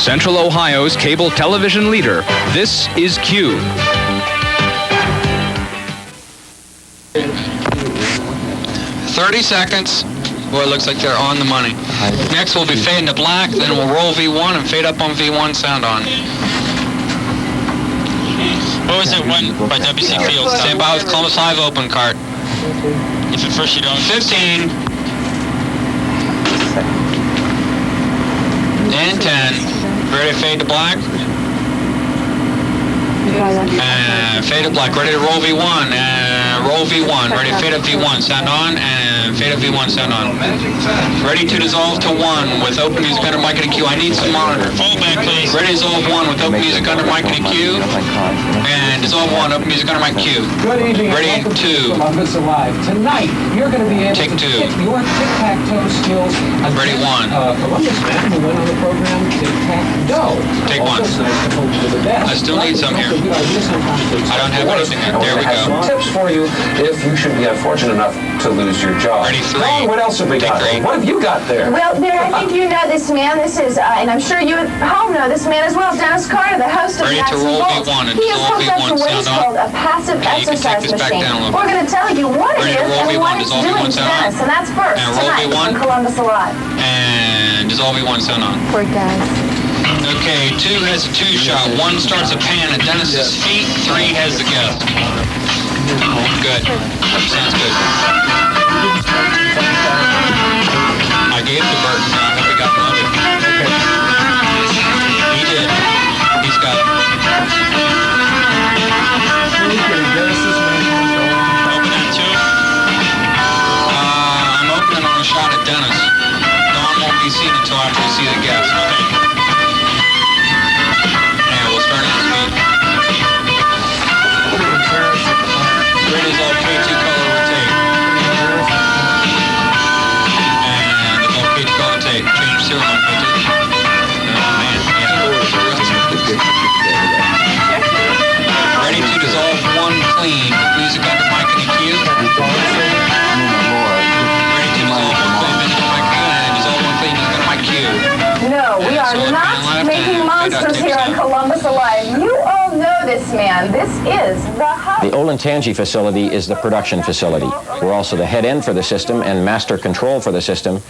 Central Ohio's cable television leader, this is QUBE. "30 seconds. Boy, it looks like they're on the money. Next, we'll be fading to black, then we'll roll V1 and fade up on V1, sound on. What was it when by WC Field? Stand by with Columbus Live open cart. If at first you don't. 15. And 10. Ready to fade to black? And fade to black. Ready to roll V1. Roll V1. Ready to fade up V1. Sound on. And fade up V1. Sound on. Ready to dissolve to 1 with open music under mic and EQ. I need some monitor. Fold back, please. Ready to dissolve 1 with open music under mic and EQ. And dissolve 1. Open music under mic and EQ. Good evening. Ready 2. Columbus Alive. Tonight, you're going to be able Take to 2. get your tic-tac-toe skills. Ready 1. Columbus man who went on the program Tic-Tac-Doe. Take 1. I still need some here. I don't have anything here. There we go. Tips for you if you should be unfortunate enough to lose your job. Ready 3. What else have we got? What have you got there? Well, there, I think you know this man. This is, and I'm sure you at home know this man as well, Dennis Carter, the host of Ready to Nuts and roll Bolts. V1 and He has dissolve hooked up V1, to what is sound on. called a passive Okay, you can take exercise this back machine. down a little We're going to tell you what it Ready to is roll and V1, what it's dissolve doing V1, to sound on. Dennis. And that's first And roll tonight V1. on Columbus Alive. And dissolve V1, sound on. Poor guys. Okay, 2 has a 2 shot. 1 starts a pan at Dennis's feet. 3 has the guest. Good. Sounds good. I gave to Burton. I hope he got loaded. He did. He's got it. Open that too. I'm opening on a shot at Dennis. Dawn won't be seen until after we see the guest. Okay. Yeah, we'll start at his feet. Grid is all K2 color rotate. And it's all K2 color rotate. Change 0 on K2. Oh man, yeah. Ready to dissolve 1 clean with music under mic and EQ. Ready to dissolve 1 clean music under mic and dissolve 1 clean music under mic Q. No, we are not making monsters here on Columbus Alive. You all know this man. This is the hub. The Olentangy facility is the production facility. We're also the head end for the system and master control for the system.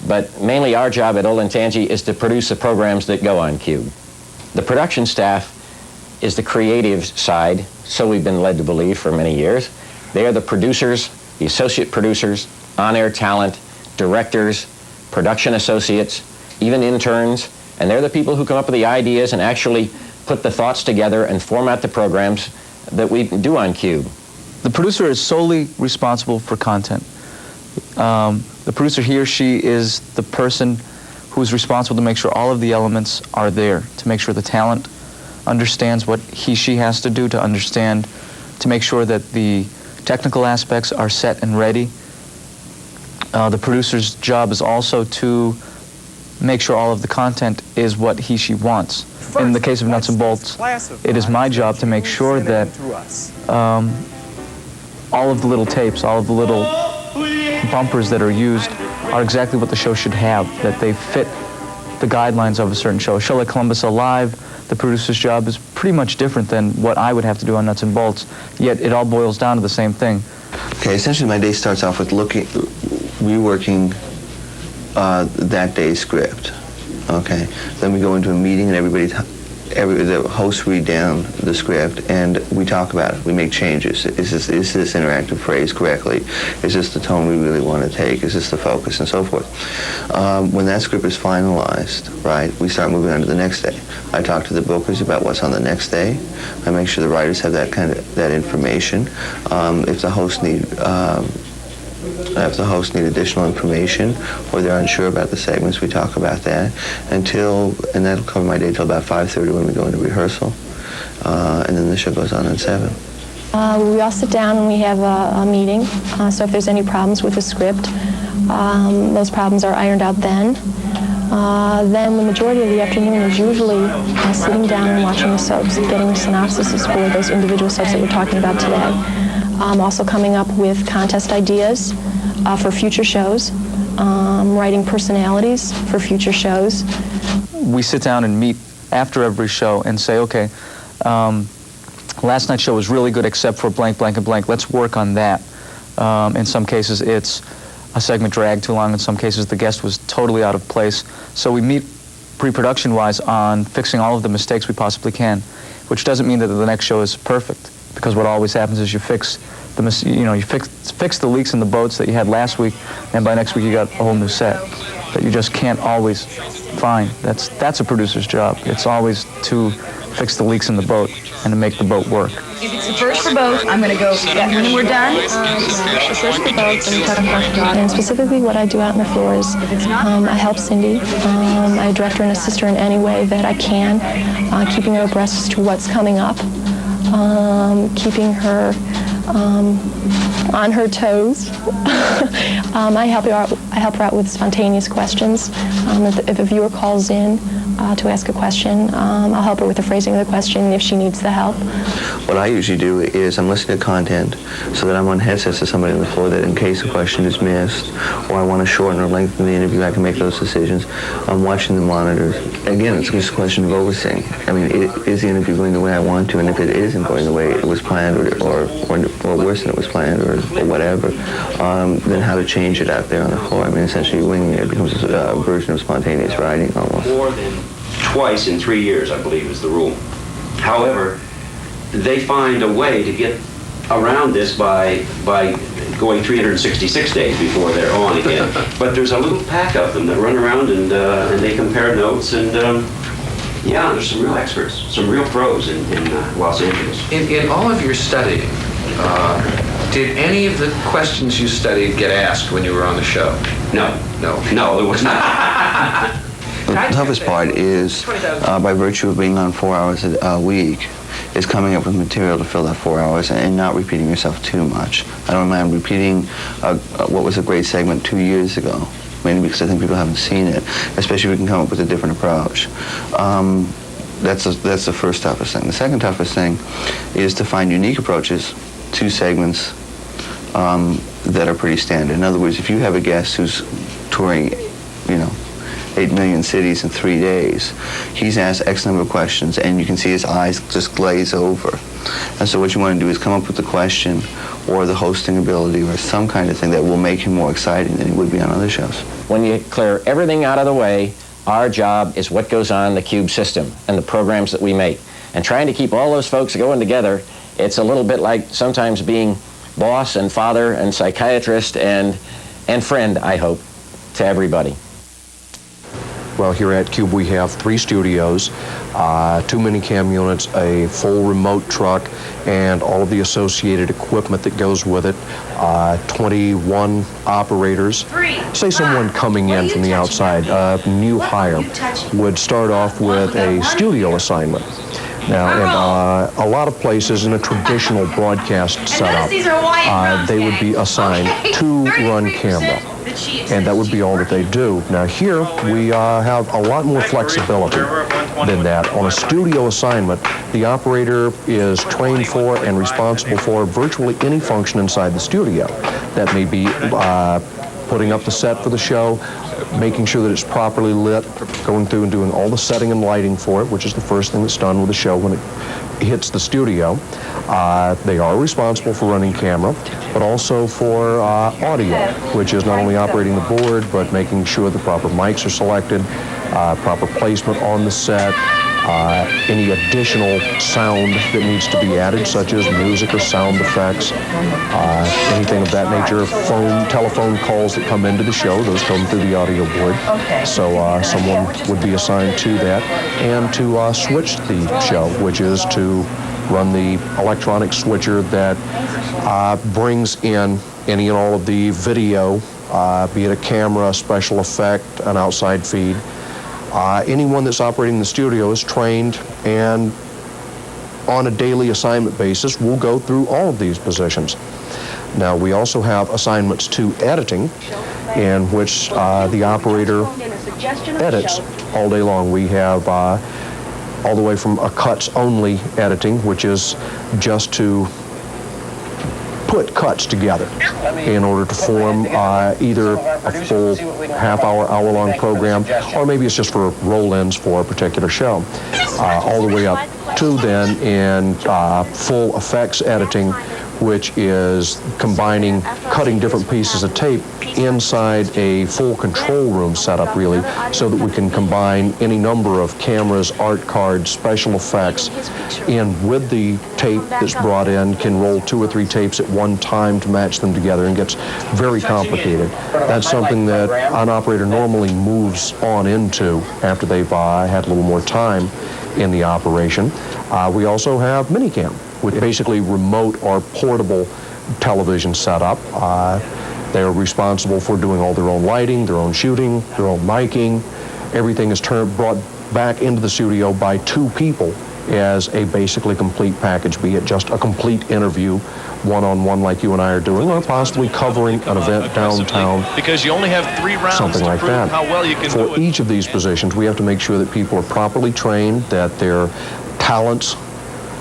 But mainly our job at Olentangy is to produce the programs that go on QUBE. The production staff is the creative side, so we've been led to believe for many years. They are the producers, the associate producers, on-air talent, directors, production associates, even interns, and they're the people who come up with the ideas and actually put the thoughts together and format the programs that we do on QUBE. The producer is solely responsible for content. The producer, he or she, is the person who is responsible to make sure all of the elements are there, to make sure the talent understands what he/she has to do, to make sure that the technical aspects are set and ready. The producer's job is also to make sure all of the content is what he/she wants. In the case of Nuts and Bolts, it is my job to make sure that all of the little tapes, all of the little bumpers that are used are exactly what the show should have, that they fit the guidelines of a certain show. A show like Columbus Alive, the producer's job is pretty much different than what I would have to do on Nuts and Bolts, yet it all boils down to the same thing. Okay, essentially my day starts off with reworking that day's script. Okay, then we go into a meeting and the hosts read down the script and we talk about it. We make changes. Is this interactive phrase correctly? Is this the tone we really want to take? Is this the focus, and so forth? When that script is finalized, right, we start moving on to the next day. I talk to the bookers about what's on the next day. I make sure the writers have that information. If the hosts need additional information or they're unsure about the segments, we talk about that and that'll cover my day till about 5:30 when we go into rehearsal, and then the show goes on at 7. We all sit down and we have a meeting, so if there's any problems with the script, those problems are ironed out then. Then the majority of the afternoon is usually sitting down and watching the soaps, getting synopsises for those individual soaps that we're talking about today. Also coming up with contest ideas for future shows, writing personalities for future shows. we sit down and meet after every show and say, okay, last night's show was really good except for blank, blank, and blank. Let's work on that. In some cases, it's a segment dragged too long. In some cases, the guest was totally out of place. So we meet pre-production-wise on fixing all of the mistakes we possibly can, which doesn't mean that the next show is perfect, because what always happens is you fix the leaks in the boats that you had last week, and by next week you got a whole new set that you just can't always find. That's a producer's job. It's always to fix the leaks in the boat and to make the boat work. If it's the first for both, I'm going to go, when we're done, the first for both, and specifically what I do out on the floor is I help Cindy. I direct her and assist her in any way that I can, keeping her abreast as to what's coming up, keeping her on her toes. I help her out with spontaneous questions. If a viewer calls in to ask a question, I'll help her with the phrasing of the question if she needs the help. What I usually do is I'm listening to content so that I'm on headsets to somebody on the floor that in case a question is missed or I want to shorten or lengthen the interview, I can make those decisions. I'm watching the monitors. Again, it's just a question of overseeing. I mean, is the interview going the way I want to? And if it isn't going the way it was planned or worse than it was planned or whatever, then how to change it out there on the floor. I mean, essentially winging it becomes a version of spontaneous writing almost. More than twice in 3 years, I believe, is the rule. However, they find a way to get around this by going 366 days before they're on again. But there's a little pack of them that run around and they compare notes and yeah, there's some real experts, some real pros in Los Angeles. In all of your studying, did any of the questions you studied get asked when you were on the show? No, it was not. The toughest part is, by virtue of being on 4 hours a week, is coming up with material to fill that 4 hours and not repeating yourself too much. I don't mind repeating what was a great segment 2 years ago, mainly because I think people haven't seen it, especially if we can come up with a different approach. That's the first toughest thing. The second toughest thing is to find unique approaches to segments that are pretty standard. In other words, if you have a guest who's touring, 8 million cities in 3 days, he's asked X number of questions and you can see his eyes just glaze over. And so what you want to do is come up with the question or the hosting ability or some kind of thing that will make him more exciting than he would be on other shows. When you clear everything out of the way, our job is what goes on the QUBE system and the programs that we make. And trying to keep all those folks going together, it's a little bit like sometimes being boss and father and psychiatrist and friend, I hope, to everybody. Well, here at QUBE we have 3 studios, 2 minicam units, a full remote truck, and all of the associated equipment that goes with it, 21 operators. Say someone coming in from the outside, a new hire, would start off with a studio assignment. Now, in a lot of places in a traditional broadcast setup, they would be assigned to run camera, and that would be all that they do. Now here, we have a lot more flexibility than that. On a studio assignment, the operator is trained for and responsible for virtually any function inside the studio. That may be putting up the set for the show, making sure that it's properly lit, going through and doing all the setting and lighting for it, which is the first thing that's done with the show when it hits the studio. They are responsible for running camera, but also for audio, which is not only operating the board, but making sure the proper mics are selected, proper placement on the set, any additional sound that needs to be added, such as music or sound effects, anything of that nature, telephone calls that come into the show, those come through the audio board. So someone would be assigned to that, and to switch the show, which is to run the electronic switcher that brings in any and all of the video, be it a camera, a special effect, an outside feed. Anyone that's operating the studio is trained and on a daily assignment basis will go through all of these positions. Now we also have assignments to editing, in which the operator edits all day long. We have all the way from a cuts only editing, which is just to put cuts together in order to form either a full half-hour, hour-long program, or maybe it's just for roll-ins for a particular show. All the way up to then in full effects editing, which is combining, cutting different pieces of tape inside a full control room setup, really, so that we can combine any number of cameras, art cards, special effects, and with the tape that's brought in, can roll 2 or 3 tapes at one time to match them together, and gets very complicated. That's something that an operator normally moves on into after they've had a little more time in the operation. We also have Minicam, with basically remote or portable television setup. They are responsible for doing all their own lighting, their own shooting, their own miking. Everything is brought back into the studio by 2 people as a basically complete package, be it just a complete interview, one-on-one like you and I are doing, or possibly covering an event downtown, because you only have 3 rounds something to like prove that. how well you can do For it. each of these positions, we have to make sure that people are properly trained, that their talents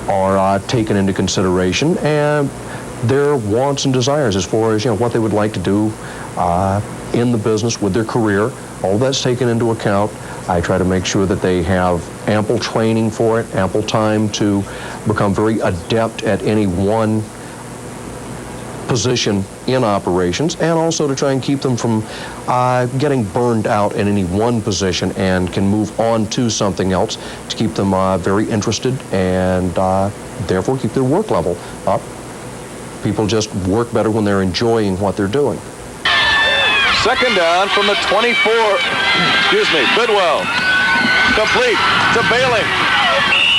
are taken into consideration, and their wants and desires as far as what they would like to do in the business with their career. All that's taken into account. I try to make sure that they have ample training for it, ample time to become very adept at any one position in operations, and also to try and keep them from getting burned out in any one position, and can move on to something else to keep them very interested, and therefore keep their work level up. People just work better when they're enjoying what they're doing. Second down from the 24. Bidwell. Complete to Bailey.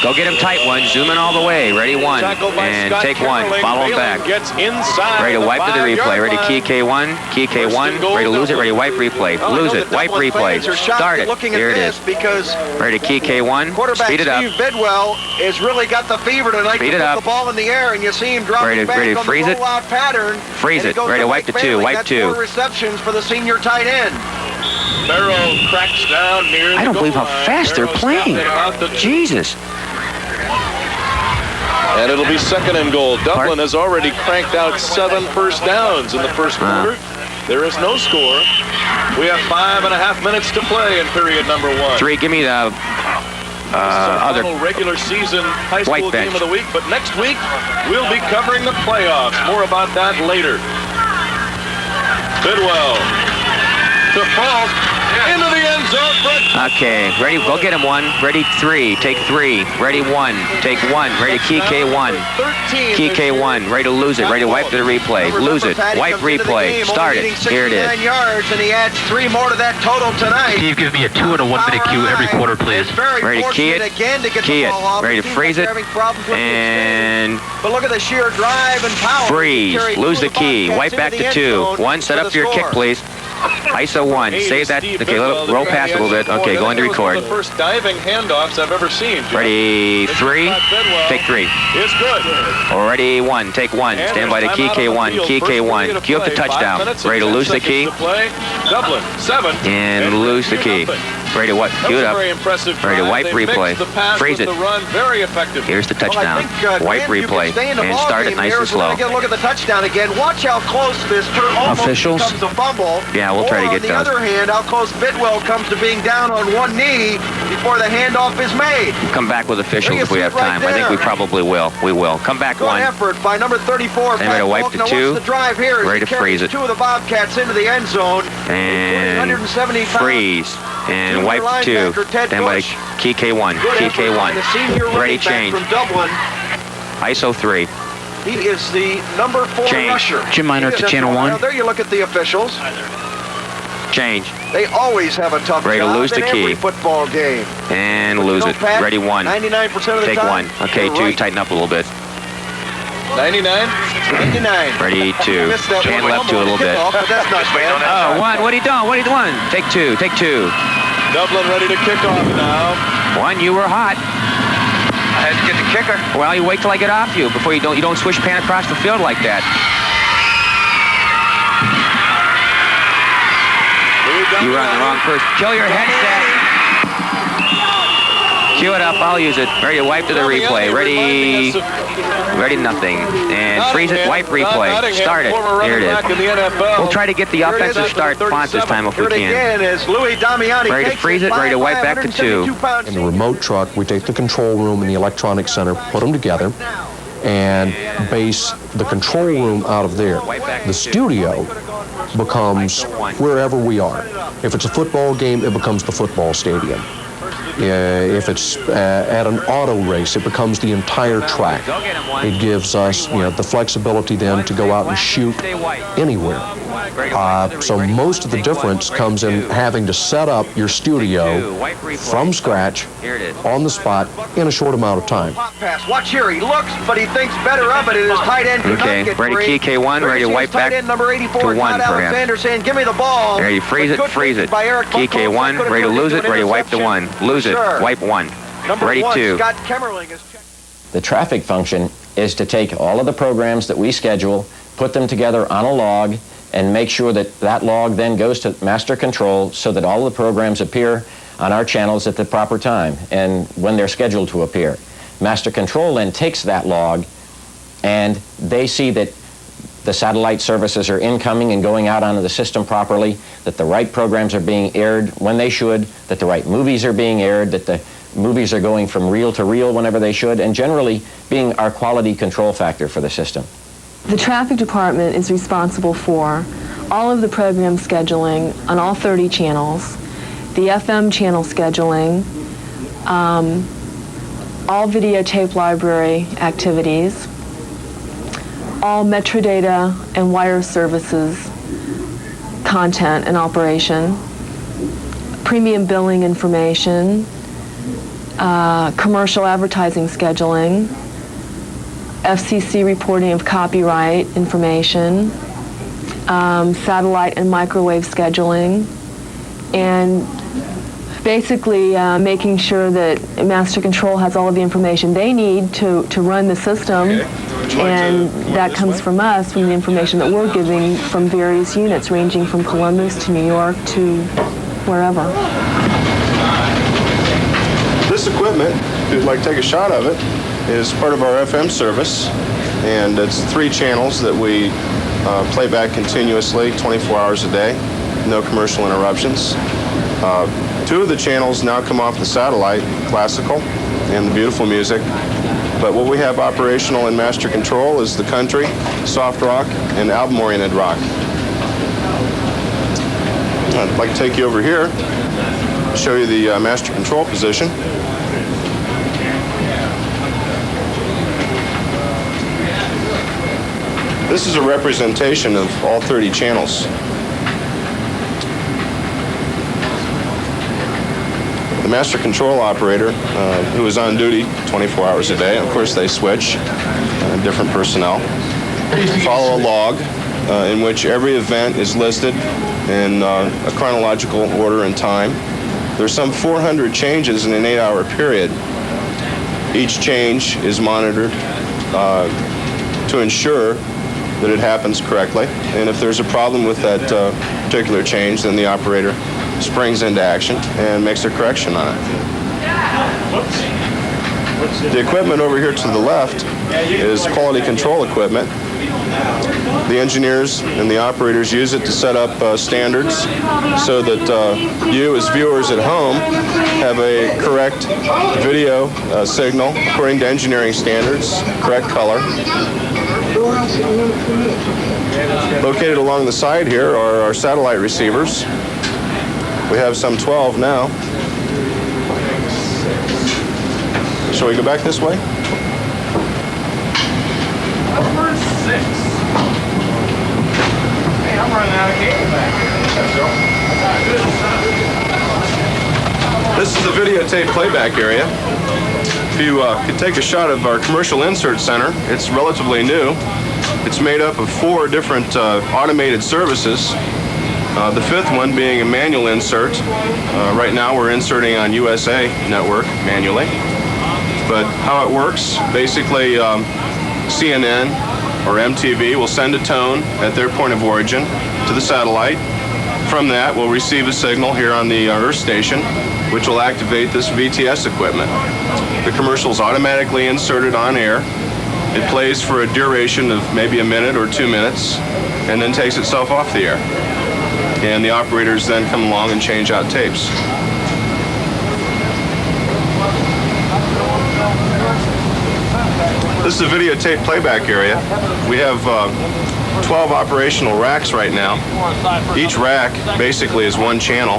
Go get him tight one. Zoom in all the way. Ready, 1. And take 1. Follow him back. Gets inside. Ready to wipe to the replay. Ready, key K1. Key K1. Ready to lose it. Ready, wipe replay. Lose it. Wipe replay. Start it. Here it is. Because ready, key K1. Speed it up. Steve Bidwell has really got the fever tonight. Speed to it put up. the ball in the air, and you see him dropping back ready to on freeze the it. rollout pattern. Freeze it. Ready to wipe to 2. Wipe 2. 4 receptions for the senior tight end. Barrow cracks down near I don't believe how fast they're playing. Jesus. And it'll be 2nd and goal. Dublin has already cranked out 7 first downs in the first quarter. There is no score. We have 5.5 minutes to play in period number 1. 3, give me the other regular season high school white bench. game of the week. But next week, we'll be covering the playoffs. More about that later. Bidwell to Falk. Into the end zone. Okay, ready, go get him 1. Ready, 3, take 3. Ready, 1, take 1. Ready, key K1. Key K1, ready to lose it. Ready to wipe to the replay. Lose it. Wipe replay. Start it. Here it is. Yards, and he adds 3 more to that total tonight. Steve, give me a 2 and a 1 minute cue every quarter, please. Ready to key it. Key it. Ready to freeze it. And but look at the sheer drive and power. Freeze. Lose the key. Wipe back to 2. 1, set up for your kick, please. ISO 1. Save that. Okay, roll past a little bit. Okay, go into record. The first diving handoffs I've ever seen. Ready, 3. Take 3. It's good. Ready, 1. Take 1. Stand by the key K1. Key K1. Cue up the touchdown. Ready to lose the key. Dublin 7. And lose the key. Ready to what? Cue it up. Ready to wipe replay. Freeze it. Here's the touchdown. Wipe replay. And start it nice and slow. Look at the touchdown again. Watch how close this almost Officials. becomes a fumble. Yeah, we'll try to get those. On the other hand, how close Bidwell comes to being down on 1 knee before the handoff is made. Come back with officials if we have time. I think we probably will. We will. Come back. Good 1. effort by number 34. Ready to wipe to 2. The drive here Ready to freeze it. 2 of the Bobcats into the end zone. And freeze. And wipe 2. Stand by key K1. Key K1. Ready, change. From Dublin. ISO 3. He is the number 4 change. rusher. Jim Miner to channel 1. Now there you look at the officials. Change. They always have a tough Ready to job lose the in key. every football game. And lose it. Ready, 1. 99% of the Take time. 1. Okay, 2. Right. Tighten up a little bit. 99. Ready, 2. Hand left 2 a little bit. But that's not bad. Oh, 1. What are you doing? What are you doing? Take 2. Take 2. Dublin ready to kick off now. 1. You were hot. I had to get the kicker. Well, you wait till I get off you before you don't swish pan across the field like that. You were on the wrong person. Kill your headset. Cue it up, I'll use it. Ready to wipe to the replay. Ready, nothing. And freeze it, wipe replay. Start it. Here it is. We'll try to get the offensive start font this time if we can. Ready to freeze it, ready to wipe back to 2. In the remote truck, we take the control room and the electronic center, put them together, and base the control room out of there. The studio becomes wherever we are. If it's a football game, it becomes the football stadium. If it's at an auto race, it becomes the entire track. It gives us, the flexibility then to go out and shoot anywhere. So most of the difference comes in having to set up your studio from scratch, on the spot, in a short amount of time. Watch here, he looks, but he thinks better of it, and his tight end cannot get ready, free. KK1, ready to wipe back number 84, to 1, Alexander saying, give me the ball. Ready to freeze it, freeze it. KK1, ready to lose it, ready to wipe to 1. Lose it, wipe 1. Ready 2. The traffic function is to take all of the programs that we schedule, put them together on a log, and make sure that that log then goes to master control so that all the programs appear on our channels at the proper time and when they're scheduled to appear. Master control then takes that log and they see that the satellite services are incoming and going out onto the system properly, that the right programs are being aired when they should, that the right movies are being aired, that the movies are going from reel to reel whenever they should, and generally being our quality control factor for the system. The traffic department is responsible for all of the program scheduling on all 30 channels, the FM channel scheduling, all videotape library activities, all metadata and wire services content and operation, premium billing information, commercial advertising scheduling, FCC reporting of copyright information, satellite and microwave scheduling, and basically making sure that Master Control has all of the information they need to run the system, and that comes from us, from the information that we're giving from various units ranging from Columbus to New York to wherever. This equipment, if you'd like to take a shot of it, is part of our FM service, and it's 3 channels that we play back continuously 24 hours a day, no commercial interruptions. 2 of the channels now come off the satellite, classical and the beautiful music, but what we have operational in Master Control is the country, soft rock, and album-oriented rock. I'd like to take you over here, show you the Master Control position. This is a representation of all 30 channels. The Master Control operator, who is on duty 24 hours a day, of course they switch, different personnel, follow a log in which every event is listed in a chronological order and time. There's some 400 changes in an 8-hour period. Each change is monitored to ensure that it happens correctly, and if there's a problem with that particular change, then the operator springs into action and makes a correction on it. The equipment over here to the left is quality control equipment. The engineers and the operators use it to set up standards so that you as viewers at home have a correct video signal according to engineering standards, correct color. Located along the side here are our satellite receivers. We have some 12 now. Shall we go back this way? Number 6. Hey, I'm running out of cable back here. This is the videotape playback area. If you could take a shot of our commercial insert center, it's relatively new. It's made up of 4 different automated services. The 5th one being a manual insert. Right now we're inserting on USA Network manually. But how it works, basically CNN or MTV will send a tone at their point of origin to the satellite. From that, we'll receive a signal here on the Earth station, which will activate this VTS equipment. The commercial is automatically inserted on air. It plays for a duration of maybe a minute or 2 minutes, and then takes itself off the air. And the operators then come along and change out tapes. This is a videotape playback area. We have 12 operational racks right now. Each rack basically is one channel.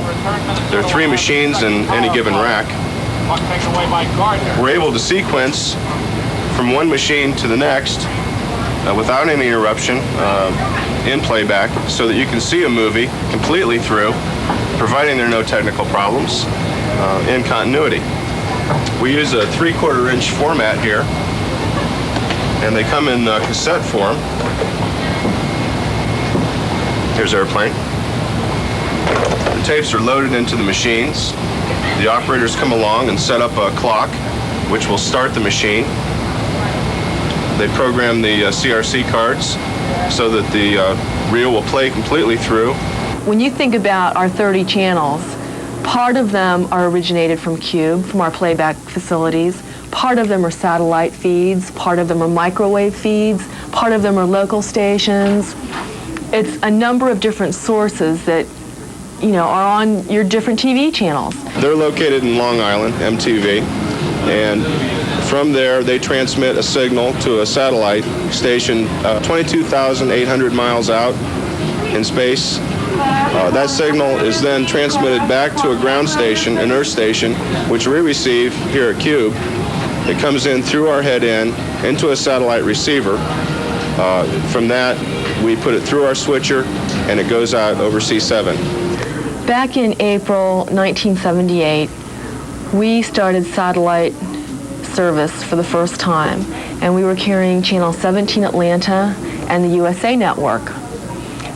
There are 3 machines in any given rack. We're able to sequence from one machine to the next without any interruption in playback, so that you can see a movie completely through, providing there are no technical problems, in continuity. We use a 3/4 inch format here, and they come in cassette form. Here's Airplane. The tapes are loaded into the machines. The operators come along and set up a clock, which will start the machine. They program the CRC cards so that the reel will play completely through. When you think about our 30 channels, part of them are originated from QUBE, from our playback facilities. Part of them are satellite feeds, part of them are microwave feeds, part of them are local stations. It's a number of different sources that, you know, are on your different TV channels. They're located in Long Island, MTV, and from there they transmit a signal to a satellite station 22,800 miles out in space. That signal is then transmitted back to a ground station, an Earth station, which we receive here at QUBE. It comes in through our head end into a satellite receiver. From that, we put it through our switcher, and it goes out over C7. Back in April 1978, we started satellite service for the first time, and we were carrying Channel 17 Atlanta and the USA Network.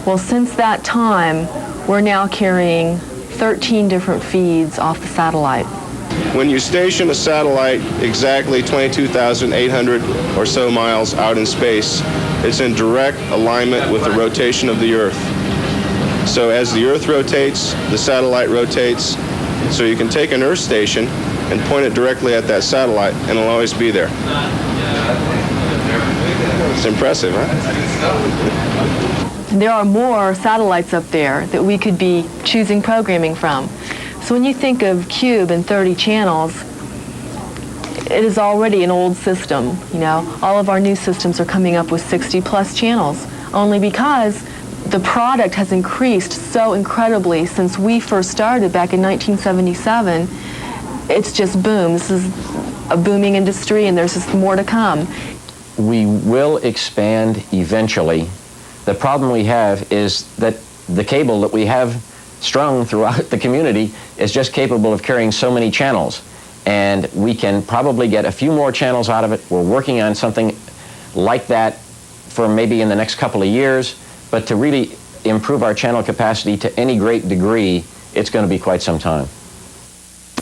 Well, since that time, we're now carrying 13 different feeds off the satellite. When you station a satellite exactly 22,800 or so miles out in space, it's in direct alignment with the rotation of the Earth. So as the Earth rotates, the satellite rotates. So you can take an Earth station and point it directly at that satellite, and it'll always be there. It's impressive, huh? There are more satellites up there that we could be choosing programming from. So when you think of QUBE and 30 channels, it is already an old system. You know, all of our new systems are coming up with 60+ channels, only because the product has increased so incredibly since we first started back in 1977. It's just boom. This is a booming industry, and there's just more to come. We will expand eventually. The problem we have is that the cable that we have strung throughout the community is just capable of carrying so many channels, and we can probably get a few more channels out of it. We're working on something like that for maybe in the next couple of years, but to really improve our channel capacity to any great degree, it's going to be quite some time.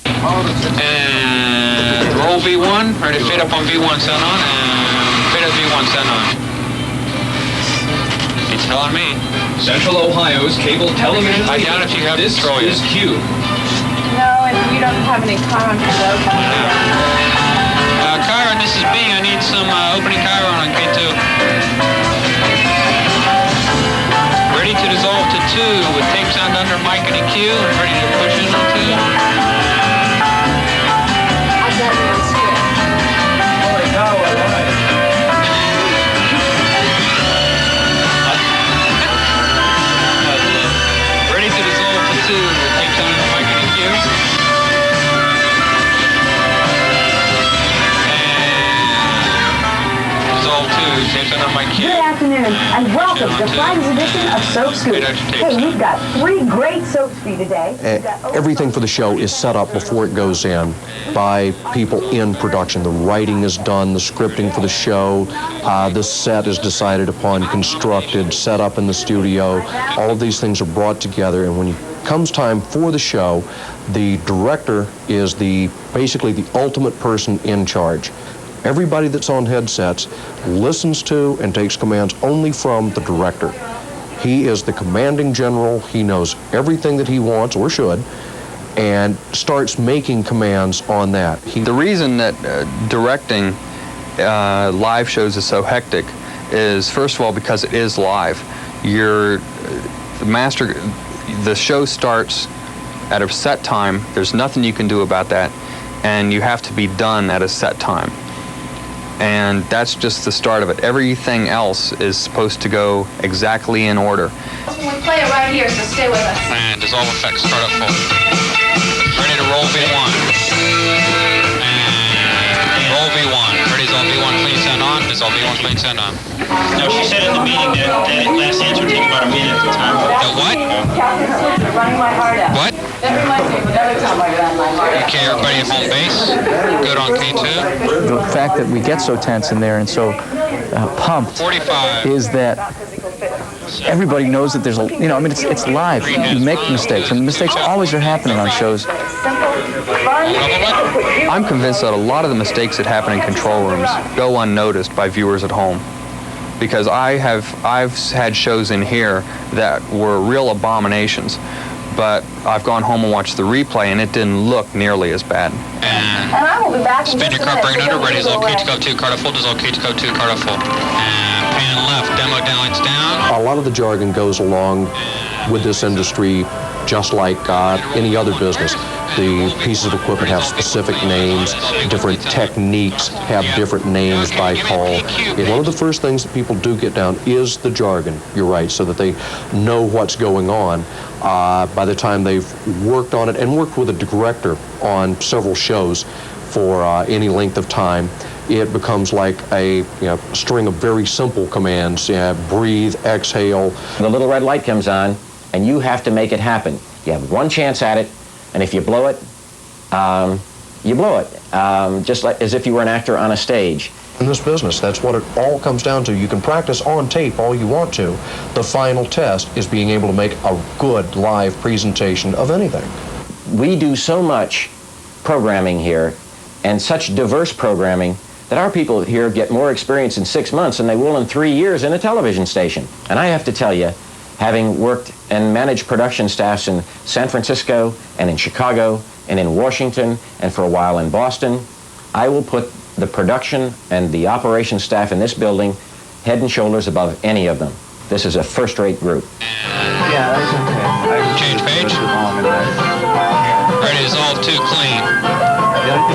And roll V1, ready to fit up on V1, sound on, and fit up V1, sound on. It's telling me. Central Ohio's cable television. I doubt if you have this control yet. Is QUBE. No, and you don't have any Chiron for those. Chiron, this is B. I need some opening Chiron on K2. Ready to dissolve to 2 with tape sound under Mike and EQ, and ready to push in on 2. Holy cow, all right. Ready to dissolve to 2 with tape sound under Mike and EQ. And dissolve 2, tape sound under Mike Q. Good afternoon, and welcome to Friday's edition of Soap Scoop. Hey, we've got 3 great soaps for you today. Everything for the show is set up before it goes in by people in production. The writing is done, the scripting for the show, the set is decided upon, constructed, set up in the studio. All of these things are brought together, and when it comes time for the show, the director is basically the ultimate person in charge. Everybody that's on headsets listens to and takes commands only from the director. He is the commanding general. He knows everything that he wants, or should, and starts making commands on that. The reason that directing live shows is so hectic is, first of all, because it is live. The show starts at a set time. There's nothing you can do about that, and you have to be done at a set time. And that's just the start of it. Everything else is supposed to go exactly in order. We play it right here, so stay with us. And dissolve effects, start up full. Ready to roll V1. And roll V1. Ready, dissolve V1, clean sound on. Dissolve V1, clean sound on. No, she said in the meeting that last answer would take about a minute at the time. The what? Running my heart out. What? That reminds me of another time I ran my heart out. Okay, everybody at home base. Good on K2. The fact that we get so tense in there and so pumped 45. is that everybody knows that there's it's live. You make mistakes, and mistakes always are happening on shows. I'm convinced that a lot of the mistakes that happen in control rooms go unnoticed by viewers at home. Because I've had shows in here that were real abominations, but I've gone home and watched the replay, and it didn't look nearly as bad. And I will be back in Spin just your a card, minute. bring it under, ready, dissolve K2, 2, card full, dissolve K2, 2, card full. And pan left, demo downlights down. A lot of the jargon goes along with this industry just like any other business. The pieces of equipment have specific names, different techniques have different names by call. And one of the first things that people do get down is the jargon, you're right, so that they know what's going on. By the time they've worked on it and worked with a director on several shows for any length of time, it becomes like a string of very simple commands. Breathe, exhale. The little red light comes on, and you have to make it happen. You have one chance at it, and if you blow it, you blow it. Just like as if you were an actor on a stage. In this business, that's what it all comes down to. You can practice on tape all you want to. The final test is being able to make a good live presentation of anything. We do so much programming here, and such diverse programming, that our people here get more experience in 6 months than they will in 3 years in a television station. And I have to tell you, having worked and managed production staffs in San Francisco and in Chicago and in Washington and for a while in Boston, I will put the production and the operations staff in this building head and shoulders above any of them. This is a first-rate group. Yeah, that's okay. Change page. Ready, dissolve 2, clean.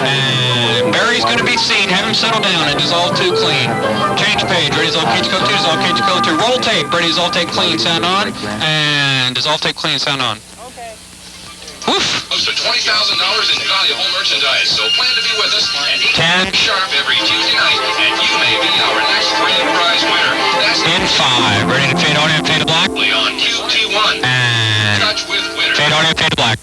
And Barry's going to be seen. Have him settle down and dissolve 2, clean. Change page. Ready, dissolve K2, 2, dissolve K2, 2. Roll tape. Ready, dissolve tape, clean, sound on. And dissolve tape, clean, sound on. Woof. Close to $20,000 in valuable merchandise, so plan to be with us at 8 sharp every Tuesday night, and you may be our next grand prize winner. That's in 5. Ready to fade audio, fade to black. on QUBE T1. And Touch with winner. Fade audio, fade to black.